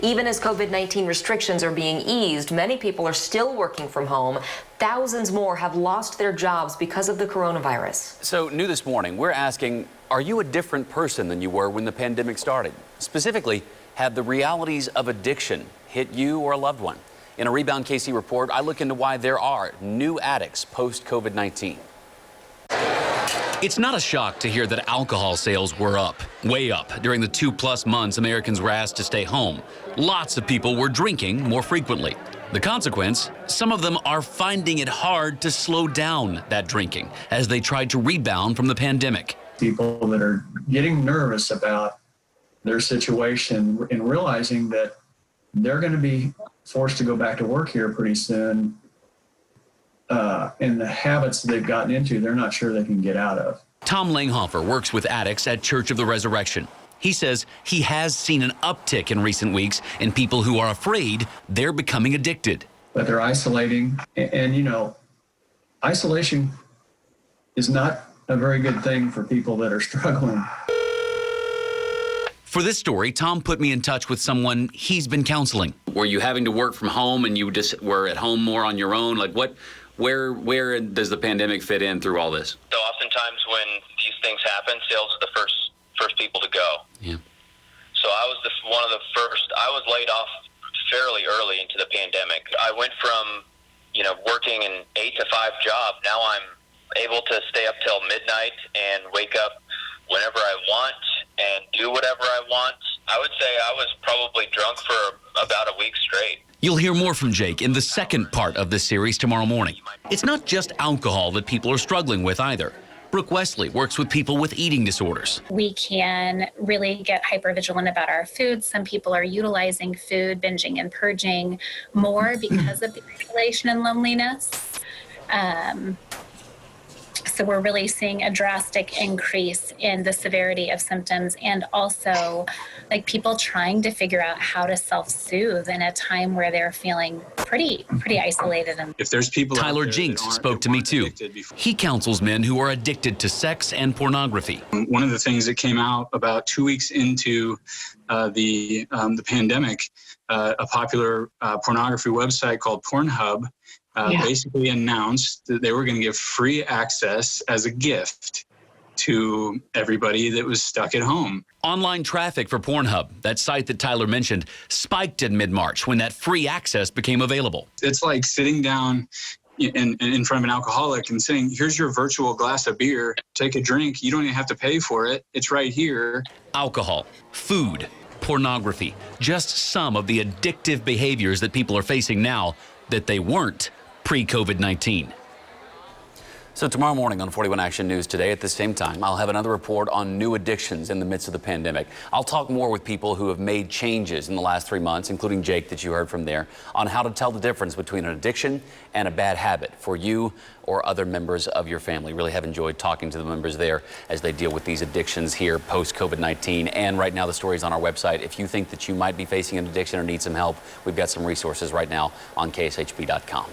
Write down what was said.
Even as COVID-19 restrictions are being eased, many people are still working from home. Thousands more have lost their jobs because of the coronavirus. So new this morning, we're asking, are you a different person than you were when the pandemic started? Specifically, have the realities of addiction hit you or a loved one? In a Rebound KC report, I look into why there are new addicts post-COVID-19. It's not a shock to hear that alcohol sales were up, way up, during the 2+ months Americans were asked to stay home. Lots of people were drinking more frequently. The consequence, some of them are finding it hard to slow down that drinking as they tried to rebound from the pandemic. People that are getting nervous about their situation and realizing that they're going to be forced to go back to work here pretty soon. And the habits they've gotten into, they're not sure they can get out of. Tom Langhofer works with addicts at Church of the Resurrection. He says he has seen an uptick in recent weeks in people who are afraid they're becoming addicted. But they're isolating. And you know, isolation is not a very good thing for people that are struggling. For this story, Tom put me in touch with someone he's been counseling. Were you having to work from home and you just were at home more on your own? Like where does the pandemic fit in through all this? So oftentimes when these things happen, sales are the first people to go. Yeah. So I was one of the first. I was laid off fairly early into the pandemic. I went from, working an 8 to 5 job. Now I'm able to stay up till midnight and wake up whenever I want and do whatever I want. I would say I was probably drunk for about a week straight. You'll hear more from Jake in the second part of this series tomorrow morning. It's not just alcohol that people are struggling with either. Brooke Wesley works with people with eating disorders. We can really get hypervigilant about our food. Some people are utilizing food, binging and purging more because of the isolation and loneliness. So we're really seeing a drastic increase in the severity of symptoms, and also like people trying to figure out how to self-soothe in a time where they're feeling pretty isolated. And if there's people, Tyler Jinks spoke to me too. He counsels men who are addicted to sex and pornography. One of the things that came out about 2 weeks into the pandemic, a popular pornography website called Pornhub basically announced that they were going to give free access as a gift to everybody that was stuck at home. Online traffic for Pornhub, that site that Tyler mentioned, spiked in mid-March when that free access became available. It's like sitting down in front of an alcoholic and saying, here's your virtual glass of beer, take a drink. You don't even have to pay for it. It's right here. Alcohol, food, pornography, just some of the addictive behaviors that people are facing now that they weren't pre-COVID-19. So tomorrow morning on 41 Action News Today at the same time, I'll have another report on new addictions in the midst of the pandemic. I'll talk more with people who have made changes in the last 3 months, including Jake that you heard from there, on how to tell the difference between an addiction and a bad habit for you or other members of your family. Really have enjoyed talking to the members there as they deal with these addictions here post-COVID-19. And right now the story's on our website. If you think that you might be facing an addiction or need some help, we've got some resources right now on kshb.com.